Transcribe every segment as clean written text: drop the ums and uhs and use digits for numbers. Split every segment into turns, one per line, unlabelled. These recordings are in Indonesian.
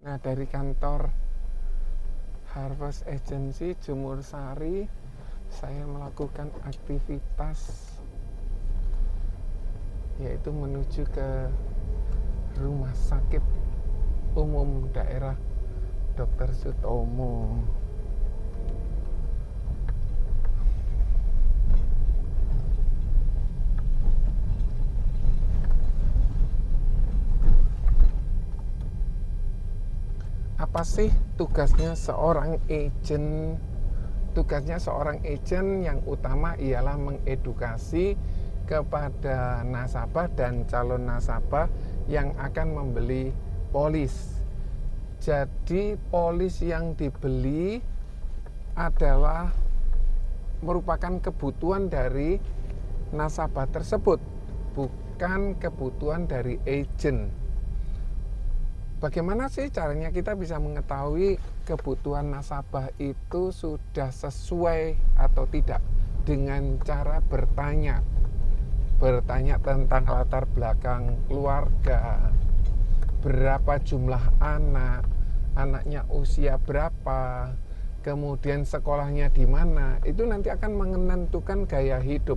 Nah, dari kantor Harvest Agency Jemur Sari, saya melakukan aktivitas yaitu menuju ke Rumah Sakit Umum Daerah Dr. Sutomo. Apa sih tugasnya seorang agent? Tugasnya seorang agent yang utama ialah mengedukasi kepada nasabah dan calon nasabah yang akan membeli polis. Jadi polis yang dibeli adalah merupakan kebutuhan dari nasabah tersebut, bukan kebutuhan dari agent. Bagaimana sih caranya kita bisa mengetahui kebutuhan nasabah itu sudah sesuai atau tidak? Dengan cara bertanya tentang latar belakang keluarga, berapa jumlah anak, anaknya usia berapa, kemudian sekolahnya di mana. Itu nanti akan menentukan gaya hidup.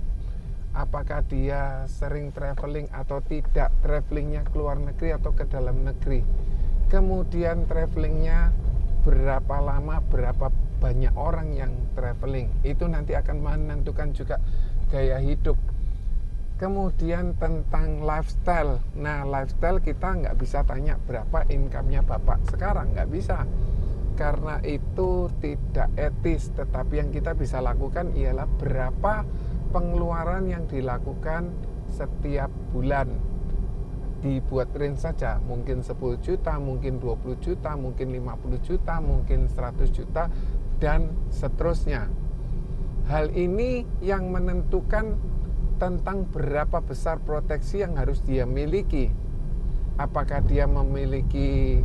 Apakah dia sering traveling atau tidak, travelingnya ke luar negeri atau ke dalam negeri. Kemudian travelingnya berapa lama, berapa banyak orang yang traveling. Itu nanti akan menentukan juga gaya hidup. Kemudian tentang lifestyle. Nah, lifestyle kita nggak bisa tanya berapa income-nya Bapak sekarang, nggak bisa. Karena itu tidak etis. Tetapi yang kita bisa lakukan ialah berapa pengeluaran yang dilakukan setiap bulan. Dibuat range saja, mungkin 10 juta, mungkin 20 juta, mungkin 50 juta, mungkin 100 juta, dan seterusnya. Hal ini yang menentukan tentang berapa besar proteksi yang harus dia miliki. Apakah dia memiliki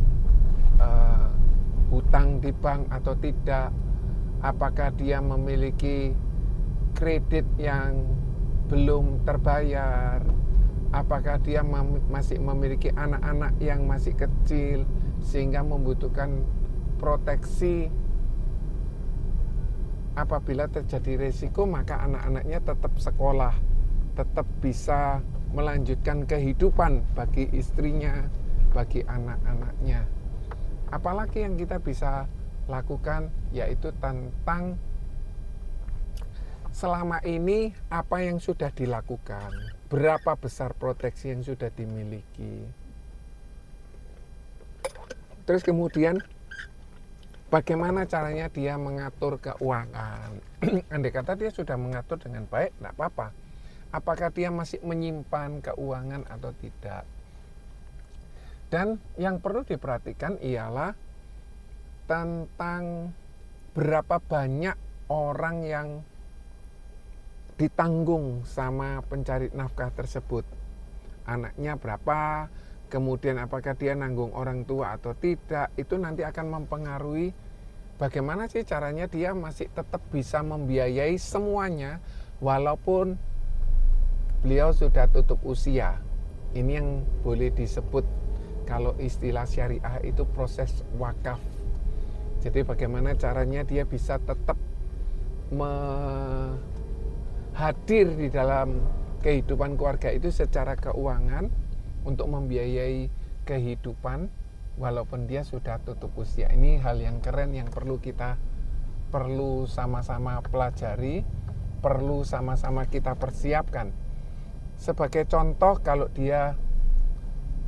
hutang di bank atau tidak, apakah dia memiliki kredit yang belum terbayar, apakah dia masih memiliki anak-anak yang masih kecil sehingga membutuhkan proteksi. Apabila terjadi resiko, maka anak-anaknya tetap sekolah, tetap bisa melanjutkan kehidupan bagi istrinya, bagi anak-anaknya. Apalagi yang kita bisa lakukan, yaitu tentang selama ini apa yang sudah dilakukan, berapa besar proteksi yang sudah dimiliki. Terus kemudian bagaimana caranya dia mengatur keuangan. Andai kata dia sudah mengatur dengan baik, tidak apa-apa. Apakah dia masih menyimpan keuangan atau tidak. Dan yang perlu diperhatikan ialah tentang berapa banyak orang yang ditanggung sama pencari nafkah tersebut. Anaknya berapa, kemudian apakah dia nanggung orang tua atau tidak. Itu nanti akan mempengaruhi bagaimana sih caranya dia masih tetap bisa membiayai semuanya walaupun beliau sudah tutup usia. Ini yang boleh disebut, kalau istilah syariah itu proses wakaf. Jadi bagaimana caranya dia bisa tetap hadir di dalam kehidupan keluarga itu secara keuangan untuk membiayai kehidupan walaupun dia sudah tutup usia. Ini hal yang keren yang perlu sama-sama pelajari, perlu sama-sama kita persiapkan. Sebagai contoh, kalau dia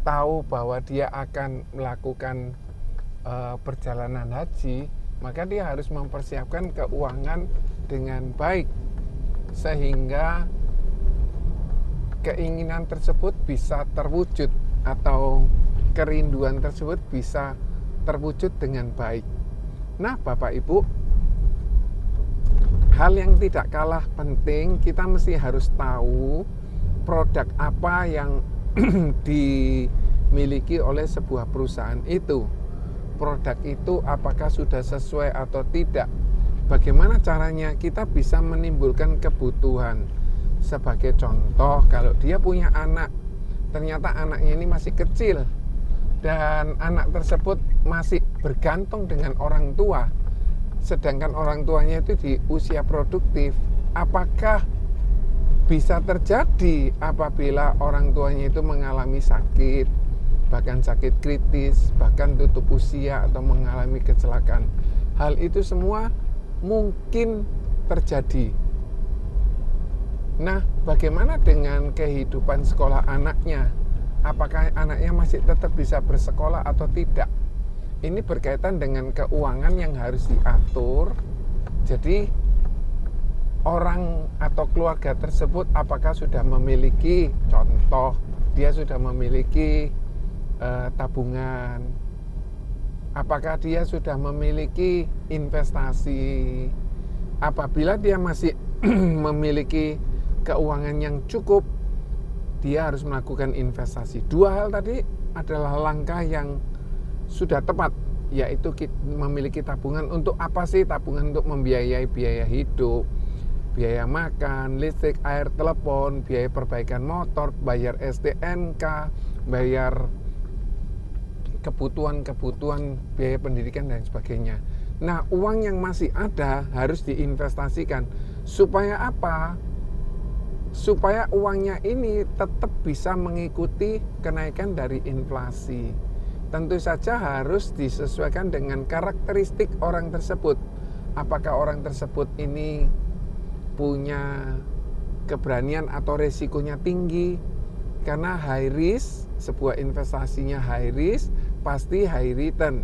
tahu bahwa dia akan melakukan perjalanan haji, maka dia harus mempersiapkan keuangan dengan baik sehingga keinginan tersebut bisa terwujud atau kerinduan tersebut bisa terwujud dengan baik. Nah, Bapak Ibu, hal yang tidak kalah penting, kita mesti harus tahu produk apa yang dimiliki oleh sebuah perusahaan itu. Produk itu apakah sudah sesuai atau tidak. Bagaimana caranya kita bisa menimbulkan kebutuhan. Sebagai contoh, kalau dia punya anak, ternyata anaknya ini masih kecil dan anak tersebut masih bergantung dengan orang tua, sedangkan orang tuanya itu di usia produktif, apakah bisa terjadi apabila orang tuanya itu mengalami sakit, bahkan sakit kritis, bahkan tutup usia atau mengalami kecelakaan. Hal itu semua mungkin terjadi. Nah, bagaimana dengan kehidupan sekolah anaknya? Apakah anaknya masih tetap bisa bersekolah atau tidak? Ini berkaitan dengan keuangan yang harus diatur. Jadi, orang atau keluarga tersebut apakah sudah memiliki, contoh, dia sudah memiliki tabungan, apakah dia sudah memiliki investasi. Apabila dia masih memiliki keuangan yang cukup, dia harus melakukan investasi. Dua hal tadi adalah langkah yang sudah tepat, yaitu memiliki tabungan. Untuk apa sih tabungan? Untuk membiayai biaya hidup, biaya makan, listrik, air, telepon, biaya perbaikan motor, bayar STNK, bayar kebutuhan biaya pendidikan dan sebagainya. Nah, uang yang masih ada harus diinvestasikan. Supaya apa? Supaya uangnya ini tetap bisa mengikuti kenaikan dari inflasi. Tentu saja harus disesuaikan dengan karakteristik orang tersebut. Apakah orang tersebut ini punya keberanian atau resikonya tinggi? Karena high risk, sebuah investasinya high risk, pasti high return.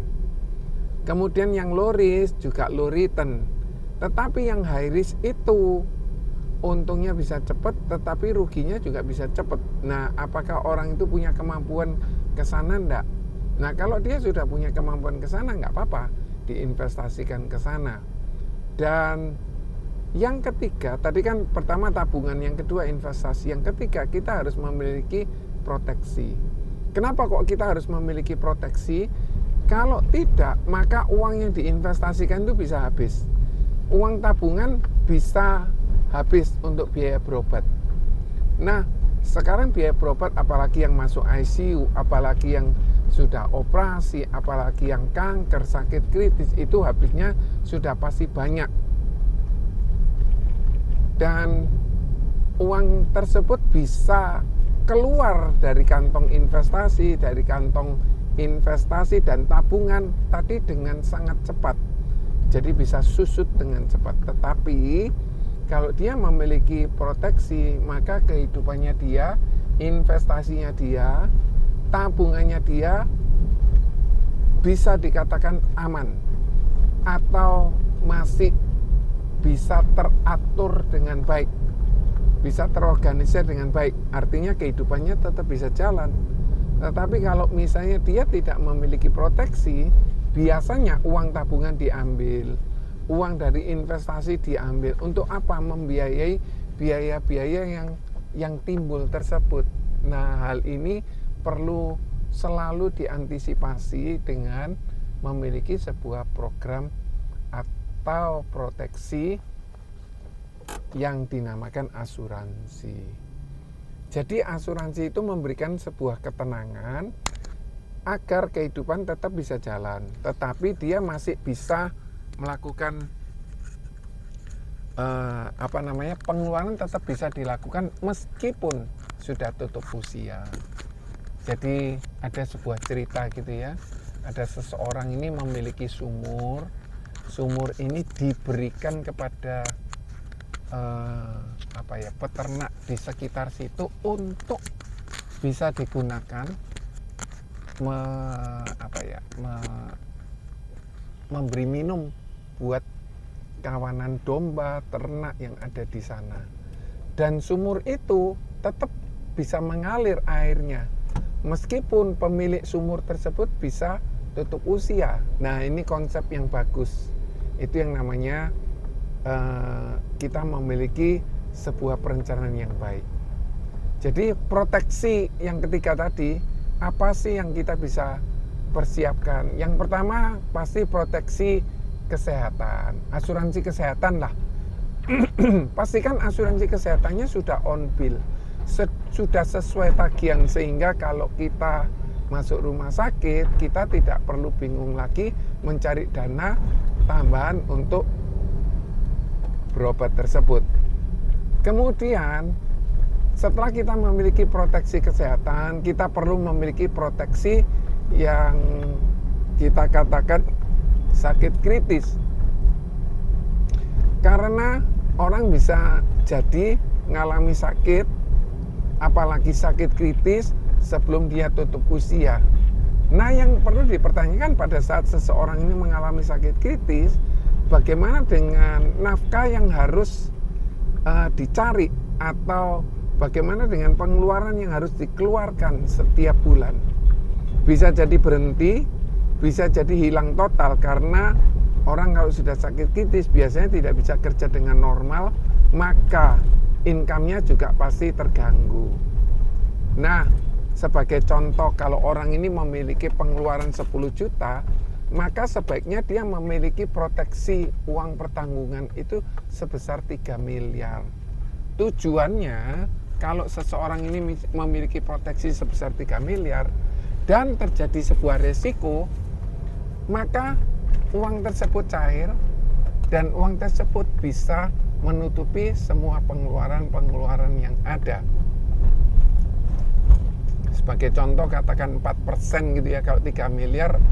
Kemudian yang low risk juga low return. Tetapi yang high risk itu untungnya bisa cepat, tetapi ruginya juga bisa cepat. Nah, apakah orang itu punya kemampuan ke sana? Enggak. Nah, kalau dia sudah punya kemampuan ke sana, enggak apa-apa, diinvestasikan ke sana. Dan yang ketiga, tadi kan pertama tabungan, yang kedua investasi, yang ketiga kita harus memiliki proteksi. Kenapa kok kita harus memiliki proteksi? Kalau tidak, maka uang yang diinvestasikan itu bisa habis. Uang tabungan bisa habis untuk biaya berobat. Nah, sekarang biaya berobat, apalagi yang masuk ICU, apalagi yang sudah operasi, apalagi yang kanker, sakit kritis, itu habisnya sudah pasti banyak. Dan uang tersebut bisa keluar dari kantong investasi, dan tabungan tadi dengan sangat cepat. Jadi bisa susut dengan cepat. Tetapi kalau dia memiliki proteksi, maka kehidupannya dia, investasinya dia, tabungannya dia bisa dikatakan aman atau masih bisa teratur dengan baik, bisa terorganisir dengan baik. Artinya kehidupannya tetap bisa jalan. Tetapi kalau misalnya dia tidak memiliki proteksi, biasanya uang tabungan diambil, uang dari investasi diambil. Untuk apa? Membiayai biaya-biaya yang timbul tersebut. Nah, hal ini perlu selalu diantisipasi dengan memiliki sebuah program atau proteksi yang dinamakan asuransi. Jadi asuransi itu memberikan sebuah ketenangan agar kehidupan tetap bisa jalan, tetapi dia masih bisa melakukan pengeluaran tetap bisa dilakukan meskipun sudah tutup usia. Jadi ada sebuah cerita gitu ya, ada seseorang ini memiliki sumur ini diberikan kepada peternak di sekitar situ untuk bisa digunakan memberi minum buat kawanan domba, ternak yang ada di sana. Dan sumur itu tetap bisa mengalir airnya meskipun pemilik sumur tersebut bisa tutup usia. Nah, ini konsep yang bagus. Itu yang namanya kita memiliki sebuah perencanaan yang baik. Jadi proteksi yang ketiga tadi, apa sih yang kita bisa persiapkan? Yang pertama pasti proteksi kesehatan, asuransi kesehatan lah. Pastikan asuransi kesehatannya sudah on bill, sudah sesuai tagihan, sehingga kalau kita masuk rumah sakit, kita tidak perlu bingung lagi mencari dana tambahan untuk berobat tersebut. Kemudian setelah kita memiliki proteksi kesehatan, kita perlu memiliki proteksi yang kita katakan sakit kritis. Karena orang bisa jadi mengalami sakit, apalagi sakit kritis sebelum dia tutup usia. Nah, yang perlu dipertanyakan pada saat seseorang ini mengalami sakit kritis, bagaimana dengan nafkah yang harus dicari, atau bagaimana dengan pengeluaran yang harus dikeluarkan setiap bulan. Bisa jadi berhenti, bisa jadi hilang total, karena orang kalau sudah sakit kritis biasanya tidak bisa kerja dengan normal, maka income-nya juga pasti terganggu. Nah, sebagai contoh, kalau orang ini memiliki pengeluaran 10 juta, maka sebaiknya dia memiliki proteksi uang pertanggungan itu sebesar 3 miliar. Tujuannya, kalau seseorang ini memiliki proteksi sebesar 3 miliar dan terjadi sebuah resiko, maka uang tersebut cair dan uang tersebut bisa menutupi semua pengeluaran-pengeluaran yang ada. Sebagai contoh, katakan 4% gitu ya, kalau 3 miliar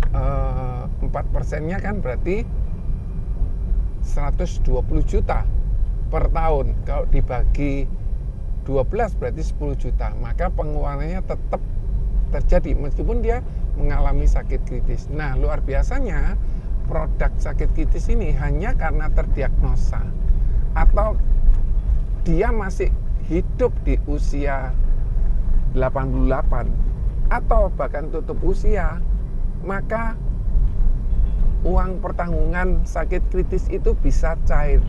4%-nya kan berarti 120 juta per tahun. Kalau dibagi 12 berarti 10 juta. Maka pengeluarannya tetap terjadi meskipun dia mengalami sakit kritis. Nah, luar biasanya produk sakit kritis ini hanya karena terdiagnosa atau dia masih hidup di usia 88 atau bahkan tutup usia, maka uang pertanggungan sakit kritis itu bisa cair.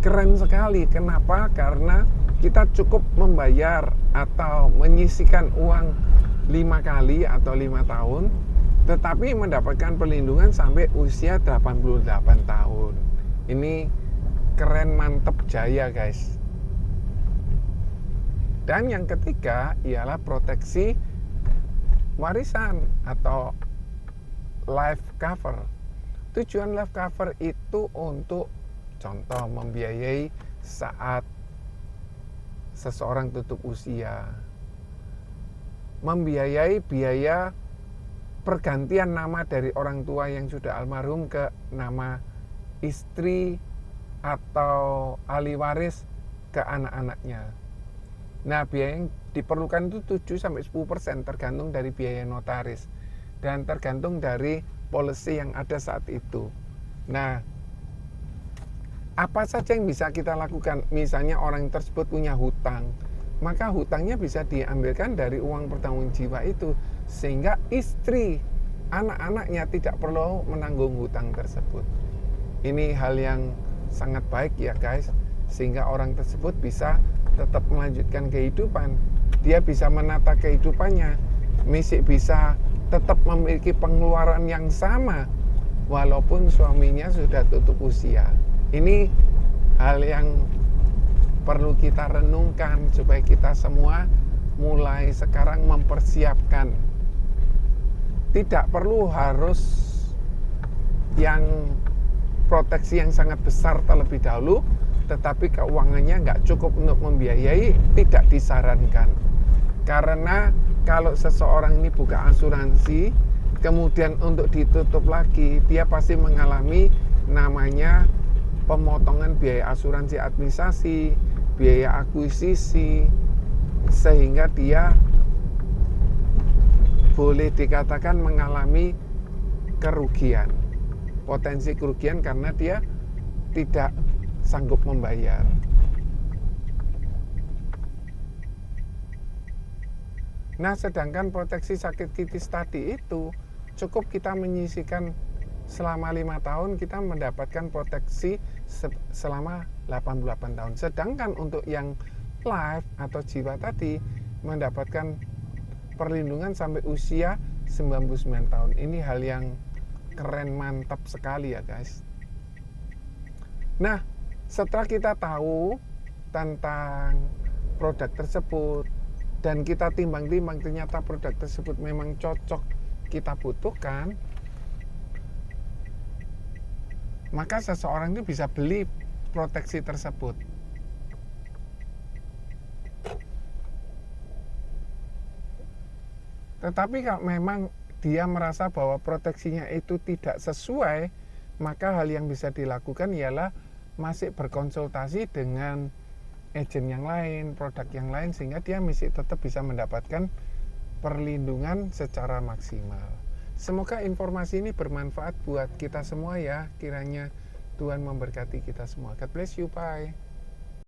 Keren sekali. Kenapa? Karena kita cukup membayar atau menyisihkan uang 5 kali atau 5 tahun, tetapi mendapatkan perlindungan sampai usia 88 tahun. Ini keren, mantep, jaya guys. Dan yang ketiga ialah proteksi warisan atau life cover. Tujuan life cover itu untuk contoh membiayai saat seseorang tutup usia, membiayai biaya pergantian nama dari orang tua yang sudah almarhum ke nama istri atau ahli waris ke anak-anaknya. Nah, biaya yang diperlukan itu 7-10% tergantung dari biaya notaris dan tergantung dari policy yang ada saat itu. Nah, apa saja yang bisa kita lakukan? Misalnya orang tersebut punya hutang, maka hutangnya bisa diambilkan dari uang pertanggungan jiwa itu, sehingga istri, anak-anaknya tidak perlu menanggung hutang tersebut. Ini hal yang sangat baik ya guys, sehingga orang tersebut bisa tetap melanjutkan kehidupan. Dia bisa menata kehidupannya, masih bisa tetap memiliki pengeluaran yang sama walaupun suaminya sudah tutup usia. Ini hal yang perlu kita renungkan supaya kita semua mulai sekarang mempersiapkan. Tidak perlu harus yang proteksi yang sangat besar terlebih dahulu, tetapi keuangannya nggak cukup untuk membiayai, tidak disarankan. Karena kalau seseorang ini buka asuransi, kemudian untuk ditutup lagi, dia pasti mengalami namanya pemotongan biaya asuransi administrasi, biaya akuisisi, sehingga dia boleh dikatakan mengalami kerugian, potensi kerugian karena dia tidak sanggup membayar. Nah, sedangkan proteksi sakit kritis tadi itu cukup kita menyisihkan selama 5 tahun, kita mendapatkan proteksi selama 88 tahun. Sedangkan untuk yang life atau jiwa tadi mendapatkan perlindungan sampai usia 99 tahun. Ini hal yang keren, mantap sekali ya guys. Nah, setelah kita tahu tentang produk tersebut dan kita timbang-timbang ternyata produk tersebut memang cocok kita butuhkan, maka seseorang itu bisa beli proteksi tersebut. Tetapi kalau memang dia merasa bahwa proteksinya itu tidak sesuai, maka hal yang bisa dilakukan ialah masih berkonsultasi dengan agen yang lain, produk yang lain, sehingga dia masih tetap bisa mendapatkan perlindungan secara maksimal. Semoga informasi ini bermanfaat buat kita semua ya. Kiranya Tuhan memberkati kita semua. God bless you, bye.